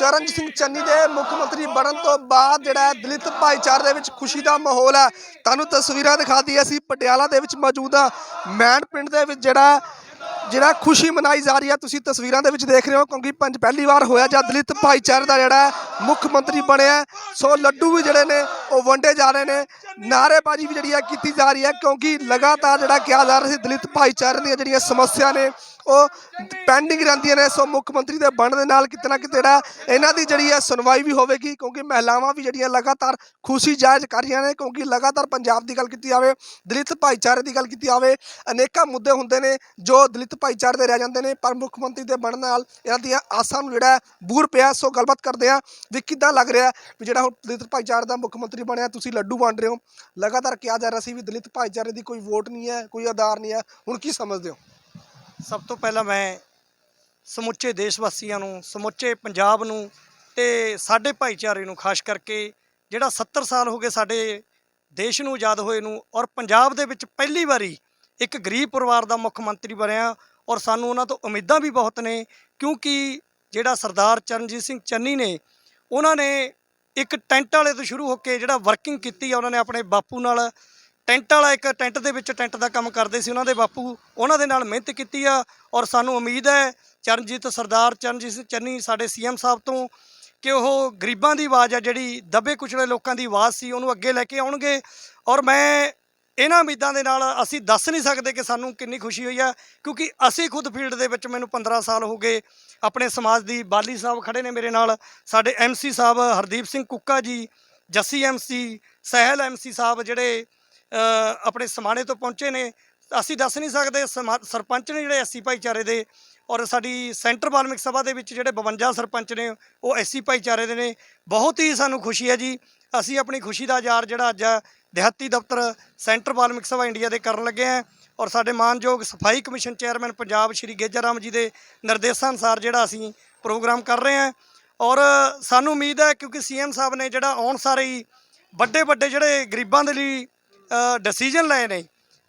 ਚਰਨਜੀਤ ਸਿੰਘ ਚੰਨੀ ਦੇ ਮੁੱਖ ਮੰਤਰੀ ਬਣਨ ਤੋਂ ਬਾਅਦ ਜਿਹੜਾ ਦਲਿਤ ਭਾਈਚਾਰੇ ਦੇ ਵਿੱਚ ਖੁਸ਼ੀ ਦਾ ਮਾਹੌਲ ਹੈ। ਤੁਹਾਨੂੰ ਤਸਵੀਰਾਂ ਦਿਖਾਤੀ ਅਸੀਂ ਪਟਿਆਲਾ ਦੇ ਵਿੱਚ ਮੌਜੂਦ ਹਾਂ। ਮੈਂਡ ਪਿੰਡ ਦੇ ਵਿੱਚ ਜਿਹੜਾ ਖੁਸ਼ੀ ਮਨਾਈ ਜਾ ਰਹੀ ਹੈ। ਤੁਸੀਂ ਤਸਵੀਰਾਂ ਦੇ ਵਿੱਚ ਦੇਖ ਰਹੇ ਹੋ ਕਿਉਂਕਿ ਪਹਿਲੀ ਵਾਰ ਹੋਇਆ ਜਦ ਦਲਿਤ ਭਾਈਚਾਰੇ ਦਾ ਜਿਹੜਾ ਮੁੱਖ ਮੰਤਰੀ ਬਣਿਆ। ਸੋ ਲੱਡੂ ਵੀ ਜਿਹੜੇ ਨੇ ਉਹ ਵੰਡੇ ਜਾ ਰਹੇ ਨੇ, ਨਾਅਰੇਬਾਜ਼ੀ ਵੀ ਜਿਹੜੀ ਹੈ ਕੀਤੀ ਜਾ ਰਹੀ ਹੈ ਕਿਉਂਕਿ ਲਗਾਤਾਰ ਜਿਹੜਾ ਕਿਹਾ ਜਾ ਰਿਹਾ ਸੀ ਦਲਿਤ ਭਾਈਚਾਰੇ ਦੀਆਂ ਜਿਹੜੀਆਂ ਸਮੱਸਿਆ ਨੇ ਉਹ ਪੈਂਡਿੰਗ ਰਹਿੰਦੀਆਂ ਨੇ। ਸੋ ਮੁੱਖ ਮੰਤਰੀ ਦੇ ਬਣਨ ਦੇ ਨਾਲ ਕਿਤੇ ਨਾ ਕਿਤੇ ਜਿਹੜਾ ਇਹਨਾਂ ਦੀ ਜਿਹੜੀ ਹੈ ਸੁਣਵਾਈ ਵੀ ਹੋਵੇਗੀ ਕਿਉਂਕਿ ਮਹਿਲਾਵਾਂ ਵੀ ਜਿਹੜੀਆਂ ਲਗਾਤਾਰ ਖੁਸ਼ੀ ਜ਼ਾਹਿਰ ਕਰ ਰਹੀਆਂ ਨੇ ਕਿਉਂਕਿ ਲਗਾਤਾਰ ਪੰਜਾਬ ਦੀ ਗੱਲ ਕੀਤੀ ਜਾਵੇ, ਦਲਿਤ ਭਾਈਚਾਰੇ ਦੀ ਗੱਲ ਕੀਤੀ ਜਾਵੇ, ਅਨੇਕਾਂ ਮੁੱਦੇ ਹੁੰਦੇ ਨੇ ਜੋ ਦਲਿਤ ਭਾਈਚਾਰੇ ਦੇ ਰਹਿ ਜਾਂਦੇ ਨੇ, ਪਰ ਮੁੱਖ ਮੰਤਰੀ ਦੇ ਬਣਨ ਨਾਲ ਇਹਨਾਂ ਦੀਆਂ ਆਸਾਂ ਨੂੰ ਜਿਹੜਾ ਬੂਰ ਪਿਆ। ਸੋ ਗੱਲਬਾਤ ਕਰਦੇ ਹਾਂ ਵੀ ਕਿੱਦਾਂ ਲੱਗ ਰਿਹਾ ਵੀ ਜਿਹੜਾ ਹੁਣ ਦਲਿਤ ਭਾਈਚਾਰੇ ਦਾ ਮੁੱਖ ਮੰਤਰੀ ਬਣਿਆ, ਤੁਸੀਂ ਲੱਡੂ ਵੰਡ ਰਹੇ ਹੋ। ਲਗਾਤਾਰ ਕਿਹਾ ਜਾ ਰਿਹਾ ਸੀ ਵੀ ਦਲਿਤ ਭਾਈਚਾਰੇ ਦੀ ਕੋਈ ਵੋਟ ਨਹੀਂ ਹੈ, ਕੋਈ ਆਧਾਰ ਨਹੀਂ ਹੈ, ਹੁਣ ਕੀ ਸਮਝਦੇ ਹੋ? ਸਭ ਤੋਂ ਪਹਿਲਾਂ ਮੈਂ ਸਮੁੱਚੇ ਦੇਸ਼ ਵਾਸੀਆਂ ਨੂੰ, ਸਮੁੱਚੇ ਪੰਜਾਬ ਨੂੰ ਤੇ ਸਾਡੇ ਭਾਈਚਾਰੇ ਨੂੰ ਖਾਸ ਕਰਕੇ ਜਿਹੜਾ 70 ਸਾਲ ਹੋ ਗਏ ਸਾਡੇ ਦੇਸ਼ ਨੂੰ ਆਜ਼ਾਦ ਹੋਏ ਨੂੰ ਔਰ ਪੰਜਾਬ ਦੇ ਵਿੱਚ ਪਹਿਲੀ ਵਾਰੀ ਇੱਕ ਗਰੀਬ ਪਰਿਵਾਰ ਦਾ ਮੁੱਖ ਮੰਤਰੀ ਬਣਿਆ ਔਰ ਸਾਨੂੰ ਉਹਨਾਂ ਤੋਂ ਉਮੀਦਾਂ ਵੀ ਬਹੁਤ ਨੇ ਕਿਉਂਕਿ ਜਿਹੜਾ ਸਰਦਾਰ ਚਰਨਜੀਤ ਸਿੰਘ ਚੰਨੀ ਨੇ ਉਹਨਾਂ ਨੇ ਇੱਕ ਟੈਂਟ ਵਾਲੇ ਤੋਂ ਸ਼ੁਰੂ ਹੋ ਕੇ ਜਿਹੜਾ ਵਰਕਿੰਗ ਕੀਤੀ ਆ, ਉਹਨਾਂ ਨੇ ਆਪਣੇ ਬਾਪੂ ਨਾਲ ਟੈਂਟ ਵਾਲਾ ਇੱਕ ਟੈਂਟ ਦੇ ਵਿੱਚ ਟੈਂਟ ਦਾ ਕੰਮ ਕਰਦੇ ਸੀ ਉਹਨਾਂ ਦੇ ਬਾਪੂ, ਉਹਨਾਂ ਦੇ ਨਾਲ ਮਿਹਨਤ ਕੀਤੀ ਆ ਔਰ ਸਾਨੂੰ ਉਮੀਦ ਹੈ ਸਰਦਾਰ ਚਰਨਜੀਤ ਸਿੰਘ ਚੰਨੀ ਸਾਡੇ ਸੀਐਮ ਸਾਹਿਬ ਤੋਂ ਕਿ ਉਹ ਗਰੀਬਾਂ ਦੀ ਆਵਾਜ਼ ਆ, ਜਿਹੜੀ ਦੱਬੇ ਕੁਚਲੇ ਲੋਕਾਂ ਦੀ ਆਵਾਜ਼ ਸੀ, ਉਹਨੂੰ ਅੱਗੇ ਲੈ ਕੇ ਆਉਣਗੇ। ਔਰ ਮੈਂ ਇਹਨਾਂ ਉਮੀਦਾਂ ਦੇ ਨਾਲ ਅਸੀਂ ਦੱਸ ਨਹੀਂ ਸਕਦੇ ਕਿ ਸਾਨੂੰ ਕਿੰਨੀ ਖੁਸ਼ੀ ਹੋਈ ਆ ਕਿਉਂਕਿ ਅਸੀਂ ਖੁਦ ਫੀਲਡ ਦੇ ਵਿੱਚ, ਮੈਨੂੰ 15 ਸਾਲ ਹੋ ਗਏ। ਆਪਣੇ ਸਮਾਜ ਦੀ ਬਾਲੀ ਸਾਹਿਬ ਖੜੇ ਨੇ ਮੇਰੇ ਨਾਲ, ਸਾਡੇ ਐਮਸੀ ਸਾਹਿਬ ਹਰਦੀਪ ਸਿੰਘ ਕੁੱਕਾ ਜੀ, ਜੱਸੀ ਐਮਸੀ, ਸਹਿਲ ਐਮਸੀ ਸਾਹਿਬ ਜਿਹੜੇ ਆਪਣੇ ਸਮਾਣੇ ਤੋਂ ਪਹੁੰਚੇ ਨੇ। ਅਸੀਂ ਦੱਸ ਨਹੀਂ ਸਕਦੇ ਸਰਪੰਚ ਨੇ ਜਿਹੜੇ ਐਸਸੀ ਭਾਈਚਾਰੇ ਦੇ ਔਰ ਸਾਡੀ ਸੈਂਟਰ ਵਾਲਮਿਕ ਸਭਾ ਦੇ ਵਿੱਚ ਜਿਹੜੇ 52 ਸਰਪੰਚ ਨੇ ਉਹ ਐਸਸੀ ਭਾਈਚਾਰੇ ਦੇ ਨੇ। ਬਹੁਤ ਹੀ ਸਾਨੂੰ ਖੁਸ਼ੀ ਹੈ ਜੀ। ਅਸੀਂ ਆਪਣੀ ਖੁਸ਼ੀ ਦਾ ਇਜ਼ਹਾਰ ਜਿਹੜਾ ਅੱਜ ਦਿਹਾਤੀ ਦਫ਼ਤਰ ਸੈਂਟਰ ਵਾਲਮਿਕ ਸਭਾ ਇੰਡੀਆ ਦੇ ਕਰਨ ਲੱਗੇ ਹਾਂ ਔਰ ਸਾਡੇ ਮਾਨਯੋਗ ਸਫਾਈ ਕਮਿਸ਼ਨ ਚੇਅਰਮੈਨ ਪੰਜਾਬ ਸ਼੍ਰੀ ਗੇਜਾ ਰਾਮ ਜੀ ਦੇ ਨਿਰਦੇਸ਼ਾਂ ਅਨੁਸਾਰ ਜਿਹੜਾ ਅਸੀਂ ਪ੍ਰੋਗਰਾਮ ਕਰ ਰਹੇ ਹਾਂ। ਔਰ ਸਾਨੂੰ ਉਮੀਦ ਹੈ ਕਿਉਂਕਿ ਸੀਐਮ ਸਾਹਿਬ ਨੇ ਜਿਹੜਾ ਆਉਣ ਸਾਰੇ ਹੀ ਵੱਡੇ ਜਿਹੜੇ ਗਰੀਬਾਂ ਦੇ ਲਈ ਡਿਸੀਜਨ ਲਏ ਨੇ,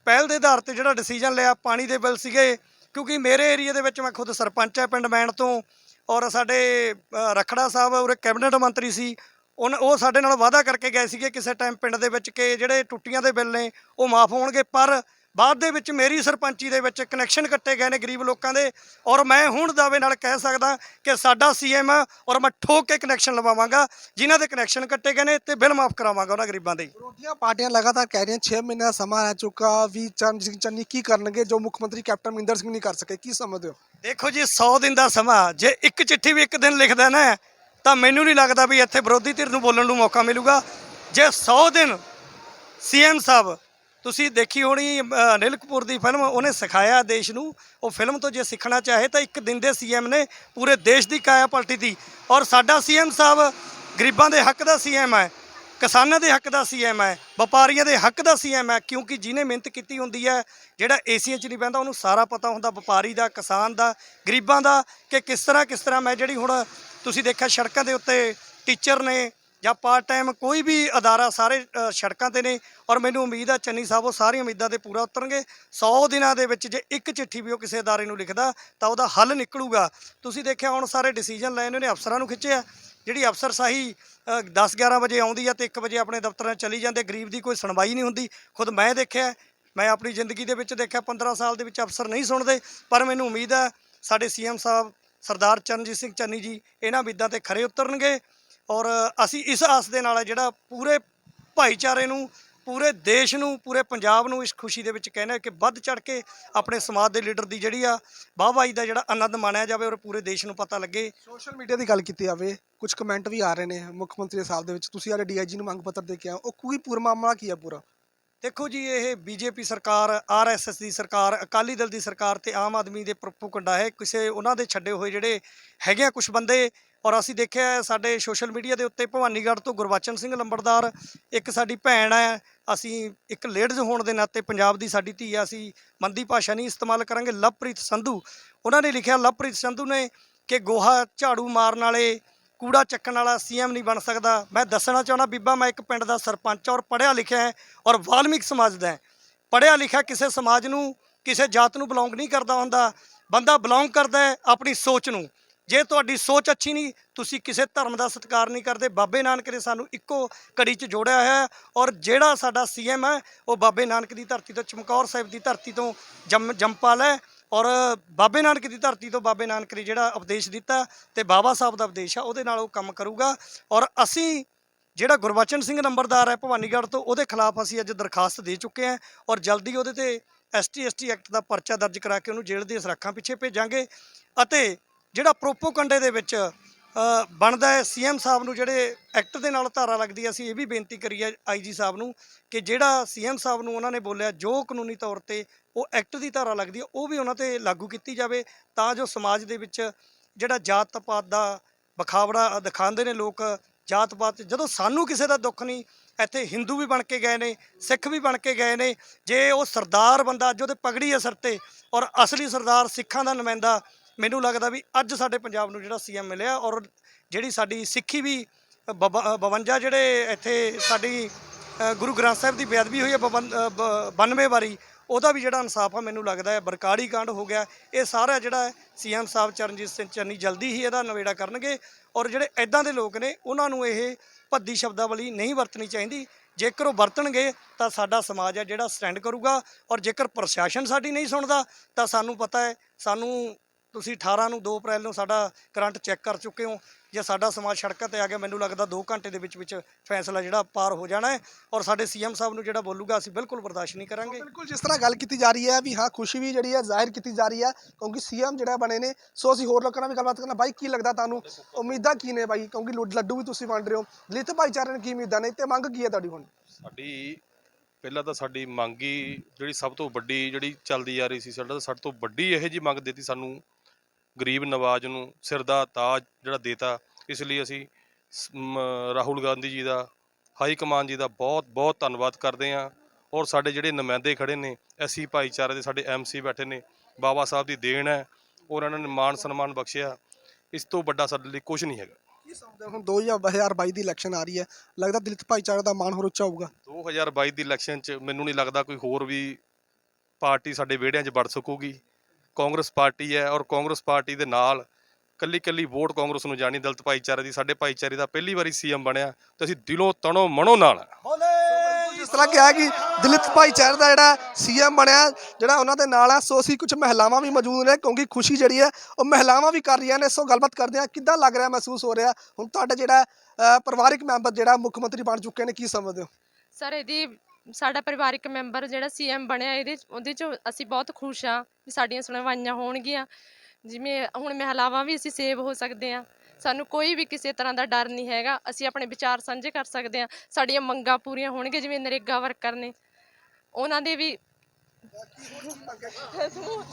ਪਹਿਲ ਦੇ ਆਧਾਰ 'ਤੇ ਜਿਹੜਾ ਡਿਸੀਜਨ ਲਿਆ, ਪਾਣੀ ਦੇ ਬਿੱਲ ਸੀਗੇ ਕਿਉਂਕਿ ਮੇਰੇ ਏਰੀਏ ਦੇ ਵਿੱਚ ਮੈਂ ਖੁਦ ਸਰਪੰਚ ਹੈ ਪਿੰਡ ਮੈਂਡ ਤੋਂ ਔਰ ਸਾਡੇ ਰਖੜਾ ਸਾਹਿਬ ਉਰੇ ਕੈਬਨਿਟ ਮੰਤਰੀ ਸੀ, ਉਹ ਸਾਡੇ ਨਾਲ ਵਾਅਦਾ ਕਰਕੇ ਗਏ ਸੀਗੇ ਕਿਸੇ ਟਾਈਮ ਪਿੰਡ ਦੇ ਵਿੱਚ ਕਿ ਜਿਹੜੇ ਟੁੱਟੀਆਂ ਦੇ ਬਿੱਲ ਨੇ ਉਹ ਮਾਫ ਹੋਣਗੇ, ਪਰ ਬਾਅਦ ਦੇ ਵਿੱਚ ਮੇਰੀ ਸਰਪੰਚੀ ਦੇ ਵਿੱਚ ਕਨੈਕਸ਼ਨ ਕੱਟੇ ਗਏ ਨੇ ਗਰੀਬ ਲੋਕਾਂ ਦੇ। ਔਰ ਮੈਂ ਹੁਣ ਦਾਅਵੇ ਨਾਲ ਕਹਿ ਸਕਦਾ ਕਿ ਸਾਡਾ ਸੀਐਮ ਆ ਔਰ ਮੈਂ ਠੋਕ ਕੇ ਕਨੈਕਸ਼ਨ ਲਵਾਵਾਂਗਾ ਜਿਨ੍ਹਾਂ ਦੇ ਕਨੈਕਸ਼ਨ ਕੱਟੇ ਗਏ ਨੇ ਤੇ ਬਿੱਲ ਮਾਫ ਕਰਾਵਾਂਗਾ ਉਹਨਾਂ ਗਰੀਬਾਂ ਦੇ। ਵਿਰੋਧੀਆਂ ਪਾਰਟੀਆਂ ਲਗਾਤਾਰ ਕਹਿ ਰਹੀਆਂ 6 ਮਹੀਨੇ ਦਾ ਸਮਾਂ ਰਹਿ ਚੁੱਕਾ ਵੀ ਚਰਨਜੀਤ ਸਿੰਘ ਚੰਨੀ ਕੀ ਕਰਨਗੇ ਜੋ ਮੁੱਖ ਮੰਤਰੀ ਕੈਪਟਨ ਅਮਰਿੰਦਰ ਸਿੰਘ ਨਹੀਂ ਕਰ ਸਕੇ, ਕੀ ਸਮਝਦੇ ਹੋ? ਦੇਖੋ ਜੀ, 100 ਦਿਨ ਦਾ ਸਮਾਂ, ਜੇ ਇੱਕ ਚਿੱਠੀ ਵੀ ਇੱਕ ਦਿਨ ਲਿਖਦਾ ਨਾ ਤਾਂ ਮੈਨੂੰ ਨਹੀਂ ਲੱਗਦਾ ਵੀ ਇੱਥੇ ਵਿਰੋਧੀ ਧਿਰ ਨੂੰ ਬੋਲਣ ਨੂੰ ਮੌਕਾ ਮਿਲੂਗਾ। ਜੇ 100 ਦਿਨ ਸੀਐਮ ਸਾਹਿਬ, ਤੁਸੀਂ ਦੇਖੀ ਹੋਣੀ ਅਨਿਲ ਕਪੂਰ ਦੀ ਫਿਲਮ, ਉਹਨੇ ਸਿਖਾਇਆ ਦੇਸ਼ ਨੂੰ, ਉਹ ਫਿਲਮ ਤੋਂ ਜੇ ਸਿੱਖਣਾ ਚਾਹੇ ਤਾਂ ਇੱਕ ਦਿਨ ਦੇ ਸੀਐਮ ਨੇ ਪੂਰੇ ਦੇਸ਼ ਦੀ ਕਾਇਆ ਪਲਟੀ ਤੀ। ਔਰ ਸਾਡਾ ਸੀਐਮ ਸਾਹਿਬ ਗਰੀਬਾਂ ਦੇ ਹੱਕ ਦਾ ਸੀਐਮ ਹੈ, ਕਿਸਾਨਾਂ ਦੇ ਹੱਕ ਦਾ ਸੀਐਮ ਹੈ, ਵਪਾਰੀਆਂ ਦੇ ਹੱਕ ਦਾ ਸੀਐਮ ਹੈ ਕਿਉਂਕਿ ਜਿਹਨੇ ਮਿਹਨਤ ਕੀਤੀ ਹੁੰਦੀ ਹੈ, ਜਿਹੜਾ ਏਸੀਆਂ 'ਚ ਨਹੀਂ ਬਹਿੰਦਾ ਉਹਨੂੰ ਸਾਰਾ ਪਤਾ ਹੁੰਦਾ ਵਪਾਰੀ ਦਾ, ਕਿਸਾਨ ਦਾ, ਗਰੀਬਾਂ ਦਾ ਕਿ ਕਿਸ ਤਰ੍ਹਾਂ ਮੈਂ ਜਿਹੜੀ ਹੁਣ ਤੁਸੀਂ ਦੇਖਿਆ ਸੜਕਾਂ ਦੇ ਉੱਤੇ ਟੀਚਰ ਨੇ ਜਾਂ ਪਾਰਟ ਟਾਈਮ ਕੋਈ ਵੀ ਅਦਾਰਾ ਸਾਰੇ ਸੜਕਾਂ 'ਤੇ ਨੇ ਔਰ ਮੈਨੂੰ ਉਮੀਦ ਹੈ ਚੰਨੀ ਸਾਹਿਬ ਉਹ ਸਾਰੀਆਂ ਉਮੀਦਾਂ 'ਤੇ ਪੂਰਾ ਉਤਰਨਗੇ। 100 ਦਿਨਾਂ ਦੇ ਵਿੱਚ ਜੇ ਇੱਕ ਚਿੱਠੀ ਵੀ ਉਹ ਕਿਸੇ ਅਦਾਰੇ ਨੂੰ ਲਿਖਦਾ ਤਾਂ ਉਹਦਾ ਹੱਲ ਨਿਕਲੂਗਾ। ਤੁਸੀਂ ਦੇਖਿਆ ਹੁਣ ਸਾਰੇ ਡਿਸੀਜਨ ਲੈਣ ਉਹਨੇ ਅਫਸਰਾਂ ਨੂੰ ਖਿੱਚਿਆ, ਜਿਹੜੀ ਅਫਸਰਸ਼ਾਹੀ 10-11 ਵਜੇ ਆਉਂਦੀ ਆ ਤੇ 1 ਵਜੇ ਆਪਣੇ ਦਫ਼ਤਰਾਂ ਚਲੀ ਜਾਂਦੇ, ਗਰੀਬ ਦੀ ਕੋਈ ਸੁਣਵਾਈ ਨਹੀਂ ਹੁੰਦੀ। ਖੁਦ ਮੈਂ ਦੇਖਿਆ, ਮੈਂ ਆਪਣੀ ਜ਼ਿੰਦਗੀ ਦੇ ਵਿੱਚ ਦੇਖਿਆ 15 ਸਾਲ ਦੇ ਵਿੱਚ ਅਫਸਰ ਨਹੀਂ ਸੁਣਦੇ, ਪਰ ਮੈਨੂੰ ਉਮੀਦ ਹੈ ਸਾਡੇ ਸੀਐਮ ਸਾਹਿਬ ਸਰਦਾਰ ਚਰਨਜੀਤ ਸਿੰਘ ਚੰਨੀ ਜੀ ਇਹਨਾਂ ਉਮੀਦਾਂ 'ਤੇ ਖਰੇ ਉਤਰਨਗੇ ਔਰ ਅਸੀਂ ਇਸ ਆਸ ਦੇ ਨਾਲ ਜਿਹੜਾ ਪੂਰੇ ਭਾਈਚਾਰੇ ਨੂੰ, ਪੂਰੇ ਦੇਸ਼ ਨੂੰ, ਪੂਰੇ ਪੰਜਾਬ ਨੂੰ ਇਸ ਖੁਸ਼ੀ ਦੇ ਵਿੱਚ ਕਹਿੰਦੇ ਕਿ ਵੱਧ ਚੜ੍ਹ ਕੇ ਆਪਣੇ ਸਮਾਜ ਦੇ ਲੀਡਰ ਦੀ ਜਿਹੜੀ ਆ ਵਾਹਵਾਹੀ ਦਾ ਜਿਹੜਾ ਆਨੰਦ ਮਾਣਿਆ ਜਾਵੇ ਔਰ ਪੂਰੇ ਦੇਸ਼ ਨੂੰ ਪਤਾ ਲੱਗੇ। ਸੋਸ਼ਲ ਮੀਡੀਆ ਦੀ ਗੱਲ ਕੀਤੀ ਜਾਵੇ, ਕੁਝ ਕਮੈਂਟ ਵੀ ਆ ਰਹੇ ਨੇ ਮੁੱਖ ਮੰਤਰੀ ਦੇ ਸਾਲ ਦੇ ਵਿੱਚ, ਤੁਸੀਂ ਯਾਰ ਡੀਆਈਜੀ ਨੂੰ ਮੰਗ ਪੱਤਰ ਦੇ ਕੇ ਆਓ, ਉਹ ਕੋਈ ਪੂਰਾ ਮਾਮਲਾ ਕੀ ਹੈ ਪੂਰਾ? ਦੇਖੋ ਜੀ, ਇਹ ਬੀਜੇਪੀ ਸਰਕਾਰ, ਆਰਐਸਐਸ ਦੀ ਸਰਕਾਰ, ਅਕਾਲੀ ਦਲ ਦੀ ਸਰਕਾਰ ਤੇ ਆਮ ਆਦਮੀ ਦੇ ਪ੍ਰੋਪਗੈਂਡਾ ਹੈ, ਕਿਸੇ ਉਹਨਾਂ ਦੇ ਛੱਡੇ ਹੋਏ ਜਿਹੜੇ ਹੈਗੇ ਆ ਕੁਝ ਬੰਦੇ। ਔਰ ਅਸੀਂ ਦੇਖਿਆ ਸਾਡੇ ਸੋਸ਼ਲ ਮੀਡੀਆ ਦੇ ਉੱਤੇ ਭਵਾਨੀਗੜ੍ਹ ਤੋਂ ਗੁਰਬਚਨ ਸਿੰਘ ਲੰਬੜਦਾਰ, ਇੱਕ ਸਾਡੀ ਭੈਣ ਹੈ, ਅਸੀਂ ਇੱਕ ਲੇਡੀਜ਼ ਹੋਣ ਦੇ ਨਾਤੇ ਪੰਜਾਬ ਦੀ ਸਾਡੀ ਧੀ ਆ, ਅਸੀਂ ਮੰਦੀ ਭਾਸ਼ਾ ਨਹੀਂ ਇਸਤੇਮਾਲ ਕਰਾਂਗੇ, ਲਵਪ੍ਰੀਤ ਸੰਧੂ, ਉਹਨਾਂ ਨੇ ਲਿਖਿਆ, ਲਵਪ੍ਰੀਤ ਸੰਧੂ ਨੇ ਕਿ ਗੋਹਾ ਝਾੜੂ ਮਾਰਨ ਵਾਲੇ, ਕੂੜਾ ਚੱਕਣ ਵਾਲਾ ਸੀਐਮ ਨਹੀਂ ਬਣ ਸਕਦਾ। ਮੈਂ ਦੱਸਣਾ ਚਾਹੁੰਦਾ ਬੀਬਾ, ਮੈਂ ਇੱਕ ਪਿੰਡ ਦਾ ਸਰਪੰਚ ਔਰ ਪੜ੍ਹਿਆ ਲਿਖਿਆ ਹੈ ਔਰ ਵਾਲਮੀਕ ਸਮਾਜ ਦਾ ਹੈ। ਪੜ੍ਹਿਆ ਲਿਖਿਆ ਕਿਸੇ ਸਮਾਜ ਨੂੰ, ਕਿਸੇ ਜਾਤ ਨੂੰ ਬਿਲੋਂਗ ਨਹੀਂ ਕਰਦਾ ਹੁੰਦਾ, ਬੰਦਾ ਬਿਲੋਂਗ ਕਰਦਾ ਹੈ ਆਪਣੀ ਸੋਚ ਨੂੰ। ਜੇ ਤੁਹਾਡੀ ਸੋਚ ਅੱਛੀ ਨਹੀਂ, ਤੁਸੀਂ ਕਿਸੇ ਧਰਮ ਦਾ ਸਤਿਕਾਰ ਨਹੀਂ ਕਰਦੇ। ਬਾਬੇ ਨਾਨਕ ਨੇ ਸਾਨੂੰ ਇੱਕੋ ਕੜੀ 'ਚ ਜੋੜਿਆ ਹੋਇਆ ਹੈ ਔਰ ਜਿਹੜਾ ਸਾਡਾ ਸੀਐਮ ਹੈ ਉਹ ਬਾਬੇ ਨਾਨਕ ਦੀ ਧਰਤੀ ਤੋਂ, ਚਮਕੌਰ ਸਾਹਿਬ ਦੀ ਧਰਤੀ ਤੋਂ ਜੰਮਪਲ ਹੈ ਔਰ ਬਾਬੇ ਨਾਨਕ ਦੀ ਧਰਤੀ ਤੋਂ ਬਾਬੇ ਨਾਨਕ ਨੇ ਜਿਹੜਾ ਉਪਦੇਸ਼ ਦਿੱਤਾ ਤੇ ਬਾਬਾ ਸਾਹਿਬ ਦਾ ਉਪਦੇਸ਼ ਆ ਉਹਦੇ ਨਾਲ ਉਹ ਕੰਮ ਕਰੂਗਾ। ਔਰ ਅਸੀਂ ਜਿਹੜਾ ਗੁਰਬਚਨ ਸਿੰਘ ਨੰਬਰਦਾਰ ਹੈ ਭਵਾਨੀਗੜ੍ਹ ਤੋਂ, ਉਹਦੇ ਖਿਲਾਫ ਅਸੀਂ ਅੱਜ ਦਰਖਾਸਤ ਦੇ ਚੁੱਕੇ ਹਾਂ ਔਰ ਜਲਦੀ ਉਹਦੇ ਤੇ ST ਐਕਟ ਦਾ ਪਰਚਾ ਦਰਜ ਕਰਾ ਕੇ ਉਹਨੂੰ ਜੇਲ੍ਹ ਦੀਆਂ ਸਰਾਖਾਂ ਪਿੱਛੇ ਭੇਜਾਂਗੇ। ਅਤੇ ਜਿਹੜਾ ਪ੍ਰੋਪੋਗੰਡੇ ਦੇ ਵਿੱਚ ਬਣਦਾ ਹੈ ਸੀਐਮ ਸਾਹਿਬ ਨੂੰ, ਜਿਹੜੇ ਐਕਟ ਦੇ ਨਾਲ ਧਾਰਾ ਲੱਗਦੀ ਹੈ, ਅਸੀਂ ਇਹ ਵੀ ਬੇਨਤੀ ਕਰੀ ਹੈ IG ਸਾਹਿਬ ਨੂੰ ਕਿ ਜਿਹੜਾ ਸੀਐਮ ਸਾਹਿਬ ਨੂੰ ਉਹਨਾਂ ਨੇ ਬੋਲਿਆ ਜੋ ਕਾਨੂੰਨੀ ਤੌਰ ਤੇ ਉਹ ਐਕਟ ਦੀ ਧਾਰਾ ਲੱਗਦੀ ਹੈ ਉਹ ਵੀ ਉਹਨਾਂ ਤੇ ਲਾਗੂ ਕੀਤੀ ਜਾਵੇ, ਤਾਂ ਜੋ ਸਮਾਜ ਦੇ ਵਿੱਚ ਜਿਹੜਾ ਜਾਤ ਪਾਤ ਦਾ ਵਿਖਾਵੜਾ ਦਿਖਾਉਂਦੇ ਨੇ ਲੋਕ, ਜਾਤ ਪਾਤ, ਜਦੋਂ ਸਾਨੂੰ ਕਿਸੇ ਦਾ ਦੁੱਖ ਨਹੀਂ, ਇੱਥੇ ਹਿੰਦੂ ਵੀ ਬਣ ਕੇ ਗਏ ਨੇ, ਸਿੱਖ ਵੀ ਬਣ ਕੇ ਗਏ ਨੇ। ਜੇ ਉਹ ਸਰਦਾਰ ਬੰਦਾ ਅੱਜ ਉਹਦੇ ਪਗੜੀ ਹੈ ਸਿਰ ਤੇ ਔਰ ਅਸਲੀ ਸਰਦਾਰ ਸਿੱਖਾਂ ਦਾ ਨੁਮਾਇੰਦਾ, ਮੈਨੂੰ ਲੱਗਦਾ ਵੀ ਅੱਜ ਸਾਡੇ ਪੰਜਾਬ ਨੂੰ ਜਿਹੜਾ ਸੀਐਮ ਮਿਲਿਆ ਔਰ ਜਿਹੜੀ ਸਾਡੀ ਸਿੱਖੀ ਵੀ 52 ਜਿਹੜੇ ਇੱਥੇ ਸਾਡੀ ਗੁਰੂ ਗ੍ਰੰਥ ਸਾਹਿਬ ਦੀ ਬੇਅਦਬੀ ਹੋਈ ਹੈ 92 ਵਾਰੀ, ਉਹਦਾ ਵੀ ਜਿਹੜਾ ਇਨਸਾਫ ਆ ਮੈਨੂੰ ਲੱਗਦਾ ਹੈ। ਬਰਕਾੜੀ ਕਾਂਡ ਹੋ ਗਿਆ, ਇਹ ਸਾਰਾ ਜਿਹੜਾ ਸੀਐਮ ਸਾਹਿਬ ਚਰਨਜੀਤ ਸਿੰਘ ਚੰਨੀ ਜਲਦੀ ਹੀ ਇਹਦਾ ਨਿਬੇੜਾ ਕਰਨਗੇ ਔਰ ਜਿਹੜੇ ਇੱਦਾਂ ਦੇ ਲੋਕ ਨੇ ਉਹਨਾਂ ਨੂੰ ਇਹ ਭੱਦੀ ਸ਼ਬਦਾਵਲੀ ਨਹੀਂ ਵਰਤਣੀ ਚਾਹੀਦੀ। ਜੇਕਰ ਉਹ ਵਰਤਣਗੇ ਤਾਂ ਸਾਡਾ ਸਮਾਜ ਹੈ ਜਿਹੜਾ ਸਟੈਂਡ ਕਰੂਗਾ ਔਰ ਜੇਕਰ ਪ੍ਰਸ਼ਾਸਨ ਸਾਡੀ ਨਹੀਂ ਸੁਣਦਾ ਤਾਂ ਸਾਨੂੰ ਪਤਾ ਹੈ, ਸਾਨੂੰ ਤੁਸੀਂ 18 ਨੂੰ 2 ਅਪ੍ਰੈਲ ਨੂੰ ਸਾਡਾ ਕਰੰਟ ਚੈੱਕ ਕਰ ਚੁੱਕੇ ਹੋ। ਜੇ ਸਾਡਾ ਸਮਾਜ ਸੜਕਾਂ ਤੇ ਆ ਗਿਆ, ਮੈਨੂੰ ਲੱਗਦਾ 2 ਘੰਟੇ ਦੇ ਵਿੱਚ ਫੈਸਲਾ ਜਿਹੜਾ ਪਾਰ ਹੋ ਜਾਣਾ ਹੈ ਔਰ ਸਾਡੇ ਸੀਐਮ ਸਾਹਿਬ ਨੂੰ ਜਿਹੜਾ ਬੋਲੂਗਾ ਅਸੀਂ ਬਿਲਕੁਲ ਬਰਦਾਸ਼ਤ ਨਹੀਂ ਕਰਾਂਗੇ। ਬਿਲਕੁਲ ਜਿਸ ਤਰ੍ਹਾਂ ਗੱਲ ਕੀਤੀ ਜਾ ਰਹੀ ਹੈ ਵੀ ਹਾਂ ਖੁਸ਼ੀ ਵੀ ਜਿਹੜੀ ਹੈ ਜ਼ਾਹਿਰ ਕੀਤੀ ਜਾ ਰਹੀ ਹੈ ਕਿਉਂਕਿ ਸੀਐਮ ਜਿਹੜਾ ਬਣੇ ਨੇ। ਸੋ ਅਸੀਂ ਹੋਰ ਲੋਕਾਂ ਨਾਲ ਵੀ ਗੱਲਬਾਤ ਕਰਨਾ। ਬਾਈ ਕੀ ਲੱਗਦਾ ਤੁਹਾਨੂੰ, ਉਮੀਦਾਂ ਕੀ ਨੇ ਬਾਈ, ਕਿਉਂਕਿ ਲੱਡੂ ਵੀ ਤੁਸੀਂ ਵੰਡ ਰਹੇ ਹੋ, ਦਲਿਤ ਭਾਈਚਾਰੇ ਨੇ ਕੀ ਉਮੀਦਾਂ ਨੇ ਤੇ ਮੰਗ ਕੀ ਹੈ ਤੁਹਾਡੀ? ਹੁਣ ਸਾਡੀ ਪਹਿਲਾਂ ਤਾਂ ਸਾਡੀ ਮੰਗ ਹੀ ਜਿਹੜੀ ਸਭ ਤੋਂ ਵੱਡੀ ਜਿਹੜੀ ਚੱਲਦੀ ਆ ਰਹੀ ਸੀ, ਸਾਡਾ ਸਭ ਤੋਂ ਵੱਡੀ ਇਹੋ ਜਿਹੀ ਮੰਗ ਦਿੱਤੀ ਸਾਨੂੰ, ਗਰੀਬ ਨਵਾਜ਼ ਨੂੰ ਸਿਰ ਦਾ ਤਾਜ ਜਿਹੜਾ ਦੇਤਾ। ਇਸ ਲਈ ਅਸੀਂ ਰਾਹੁਲ ਗਾਂਧੀ ਜੀ ਦਾ, ਹਾਈ ਕਮਾਨ ਜੀ ਦਾ ਬਹੁਤ ਬਹੁਤ ਧੰਨਵਾਦ ਕਰਦੇ ਹਾਂ ਔਰ ਸਾਡੇ ਜਿਹੜੇ ਨੁਮਾਇੰਦੇ ਖੜੇ ਨੇ SC ਭਾਈਚਾਰੇ ਦੇ, ਸਾਡੇ MC ਬੈਠੇ ਨੇ, ਬਾਬਾ ਸਾਹਿਬ ਦੀ ਦੇਣ ਹੈ ਔਰ ਇਹਨਾਂ ਨੇ ਮਾਣ ਸਨਮਾਨ ਬਖਸ਼ਿਆ। ਇਸ ਤੋਂ ਵੱਡਾ ਸਾਡੇ ਲਈ ਕੁਝ ਨਹੀਂ ਹੈਗਾ। ਕੀ ਸਮਝਦੇ ਹੋ ਹੁਣ 2022 ਦੀ ਇਲੈਕਸ਼ਨ ਆ ਰਹੀ ਹੈ, ਲੱਗਦਾ ਦਲਿਤ ਭਾਈਚਾਰੇ ਦਾ ਮਾਣ ਹੋਰ ਉੱਚਾ ਹੋਊਗਾ? 2022 ਦੀ ਇਲੈਕਸ਼ਨ 'ਚ ਮੈਨੂੰ ਨਹੀਂ ਲੱਗਦਾ ਕੋਈ ਹੋਰ ਵੀ ਪਾਰਟੀ ਸਾਡੇ ਵਿਹੜਿਆਂ 'ਚ ਵੜ ਸਕੂਗੀ। ਕਾਂਗਰਸ ਪਾਰਟੀ ਹੈ ਔਰ ਕਾਂਗਰਸ ਪਾਰਟੀ ਦੇ ਨਾਲ ਕੱਲੀ ਵੋਟ ਕਾਂਗਰਸ ਨੂੰ ਜਾਣੀ। ਦਲਿਤ ਭਾਈਚਾਰੇ ਦੀ, ਸਾਡੇ ਭਾਈਚਾਰੇ ਦਾ ਪਹਿਲੀ ਵਾਰੀ ਸੀਐਮ ਬਣਿਆ ਤੇ ਅਸੀਂ ਦਿਲੋਂ ਤਣੋਂ ਮਨੋਂ ਨਾਲ ਜਿਸ ਤਰ੍ਹਾਂ ਕਿਹਾ ਕਿ ਦਲਿਤ ਭਾਈਚਾਰੇ ਦਾ ਜਿਹੜਾ ਸੀਐਮ ਬਣਿਆ ਜਿਹੜਾ ਉਹਨਾਂ ਦੇ ਨਾਲ ਹੈ। ਸੋ ਅਸੀਂ ਕੁਝ ਮਹਿਲਾਵਾਂ ਵੀ ਮੌਜੂਦ ਨੇ ਕਿਉਂਕਿ ਖੁਸ਼ੀ ਜਿਹੜੀ ਹੈ ਉਹ ਮਹਿਲਾਵਾਂ ਵੀ ਕਰ ਰਹੀਆਂ ਨੇ। ਸੋ ਗੱਲਬਾਤ ਕਰਦੇ ਹਾਂ, ਕਿੱਦਾਂ ਲੱਗ ਰਿਹਾ, ਮਹਿਸੂਸ ਹੋ ਰਿਹਾ ਹੁਣ ਤੁਹਾਡਾ ਜਿਹੜਾ ਪਰਿਵਾਰਿਕ ਮੈਂਬਰ ਜਿਹੜਾ ਮੁੱਖ ਮੰਤਰੀ ਬਣ ਚੁੱਕੇ ਨੇ, ਕੀ ਸਮਝਦੇ ਹੋ? ਸਰ ਇਹਦੀ ਸਾਡਾ ਪਰਿਵਾਰਿਕ ਮੈਂਬਰ ਜਿਹੜਾ ਸੀਐਮ ਬਣਿਆ ਉਹਦੇ 'ਚ ਅਸੀਂ ਬਹੁਤ ਖੁਸ਼ ਹਾਂ ਵੀ ਸਾਡੀਆਂ ਸੁਣਵਾਈਆਂ ਹੋਣਗੀਆਂ। ਜਿਵੇਂ ਹੁਣ ਮਹਿਲਾਵਾਂ ਵੀ ਅਸੀਂ ਸੇਵ ਹੋ ਸਕਦੇ ਹਾਂ, ਸਾਨੂੰ ਕੋਈ ਵੀ ਕਿਸੇ ਤਰ੍ਹਾਂ ਦਾ ਡਰ ਨਹੀਂ ਹੈਗਾ। ਅਸੀਂ ਆਪਣੇ ਵਿਚਾਰ ਸਾਂਝੇ ਕਰ ਸਕਦੇ ਹਾਂ, ਸਾਡੀਆਂ ਮੰਗਾਂ ਪੂਰੀਆਂ ਹੋਣਗੀਆਂ। ਜਿਵੇਂ ਨਰੇਗਾ ਵਰਕਰ ਨੇ ਉਹਨਾਂ ਦੇ ਵੀ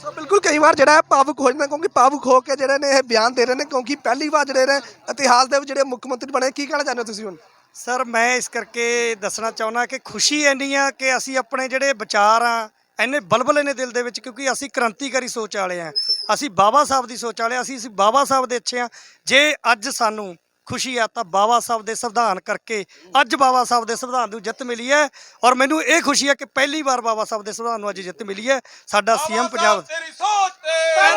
ਸੋ ਬਿਲਕੁਲ ਕਈ ਵਾਰ ਜਿਹੜਾ ਹੈ ਭਾਵੁਕ ਹੋ ਜਾਂਦਾ ਕਿਉਂਕਿ ਭਾਵੁਕ ਹੋ ਕੇ ਜਿਹੜੇ ਨੇ ਇਹ ਬਿਆਨ ਦੇ ਰਹੇ ਨੇ ਕਿਉਂਕਿ ਪਹਿਲੀ ਵਾਰ ਜਿਹੜੇ ਨੇ ਇਤਿਹਾਸ ਦੇ ਵਿੱਚ ਜਿਹੜੇ ਮੁੱਖ ਮੰਤਰੀ ਬਣੇ। ਕੀ ਕਹਿਣਾ ਚਾਹੁੰਦੇ ਹੋ ਤੁਸੀਂ ਹੁਣ? ਸਰ ਮੈਂ ਇਸ ਕਰਕੇ ਦੱਸਣਾ ਚਾਹੁੰਦਾ ਕਿ ਖੁਸ਼ੀ ਇੰਨੀ ਆ ਕਿ ਅਸੀਂ ਆਪਣੇ ਜਿਹੜੇ ਵਿਚਾਰ ਆ ਇੰਨੇ ਬਲਬਲੇ ਨੇ ਦਿਲ ਦੇ ਵਿੱਚ, ਕਿਉਂਕਿ ਅਸੀਂ ਕ੍ਰਾਂਤੀਕਾਰੀ ਸੋਚ ਵਾਲੇ ਆ, ਅਸੀਂ ਬਾਬਾ ਸਾਹਿਬ ਦੀ ਸੋਚ ਵਾਲੇ, ਅਸੀਂ ਬਾਬਾ ਸਾਹਿਬ ਦੇ ਅੱਛੇ ਆ। ਜੇ ਅੱਜ ਸਾਨੂੰ ਖੁਸ਼ੀ ਆ ਤਾਂ ਬਾਬਾ ਸਾਹਿਬ ਦੇ ਸੰਵਿਧਾਨ ਕਰਕੇ, ਅੱਜ ਬਾਬਾ ਸਾਹਿਬ ਦੇ ਸੰਵਿਧਾਨ ਨੂੰ ਜਿੱਤ ਮਿਲੀ ਹੈ ਔਰ ਮੈਨੂੰ ਇਹ ਖੁਸ਼ੀ ਹੈ ਕਿ ਪਹਿਲੀ ਵਾਰ ਬਾਬਾ ਸਾਹਿਬ ਦੇ ਸੰਵਿਧਾਨ ਨੂੰ ਅੱਜ ਜਿੱਤ ਮਿਲੀ ਹੈ। ਸਾਡਾ ਸੀਐਮ ਪੰਜਾਬ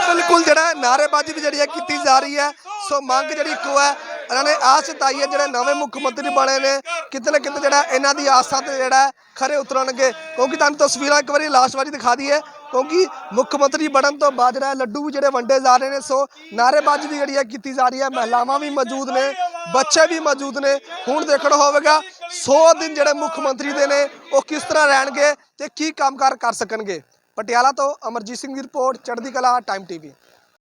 ਬਿਲਕੁਲ ਜਿਹੜਾ ਨਾਅਰੇਬਾਜ਼ੀ ਵੀ ਜਿਹੜੀ ਹੈ ਕੀਤੀ ਜਾ ਰਹੀ ਹੈ। ਸੋ ਮੰਗ ਜਿਹੜੀ ਇੱਕੋ ਹੈ, ਇਹਨਾਂ ਨੇ ਆਸ ਜਤਾਈ ਹੈ ਜਿਹੜੇ ਨਵੇਂ ਮੁੱਖ ਮੰਤਰੀ ਬਣੇ ਨੇ ਕਿਤੇ ਨਾ ਕਿਤੇ ਜਿਹੜਾ ਇਹਨਾਂ ਦੀ ਆਸਾਂ ਤੇ ਜਿਹੜਾ ਖਰੇ ਉਤਰਨਗੇ। ਕਿਉਂਕਿ ਤੁਹਾਨੂੰ ਤਸਵੀਰਾਂ ਇੱਕ ਵਾਰੀ ਲਾਸਟ ਵਾਰੀ ਦਿਖਾ ਦਈਏ ਕਿਉਂਕਿ ਮੁੱਖ ਮੰਤਰੀ ਬਣਨ ਤੋਂ ਬਾਅਦ ਜਿਹੜਾ ਲੱਡੂ ਵੀ ਜਿਹੜੇ ਵੰਡੇ ਜਾ ਰਹੇ ਨੇ। ਸੋ ਨਾਅਰੇਬਾਜ਼ੀ ਵੀ ਜਿਹੜੀ ਹੈ ਕੀਤੀ ਜਾ ਰਹੀ ਹੈ, ਮਹਿਲਾਵਾਂ ਵੀ ਮੌਜੂਦ ਨੇ, ਬੱਚੇ ਵੀ ਮੌਜੂਦ ਨੇ। ਹੁਣ ਦੇਖਣਾ ਹੋਵੇਗਾ 100 ਦਿਨ ਜਿਹੜੇ ਮੁੱਖ ਮੰਤਰੀ ਦੇ ਨੇ ਉਹ ਕਿਸ ਤਰ੍ਹਾਂ ਰਹਿਣਗੇ ਤੇ ਕੀ ਕੰਮਕਾਰ ਕਰ ਸਕਣਗੇ। ਪਟਿਆਲਾ ਤੋਂ ਅਮਰਜੀਤ ਸਿੰਘ ਦੀ ਰਿਪੋਰਟ, ਚੜ੍ਹਦੀ ਕਲਾ, ਟਾਈਮ TV।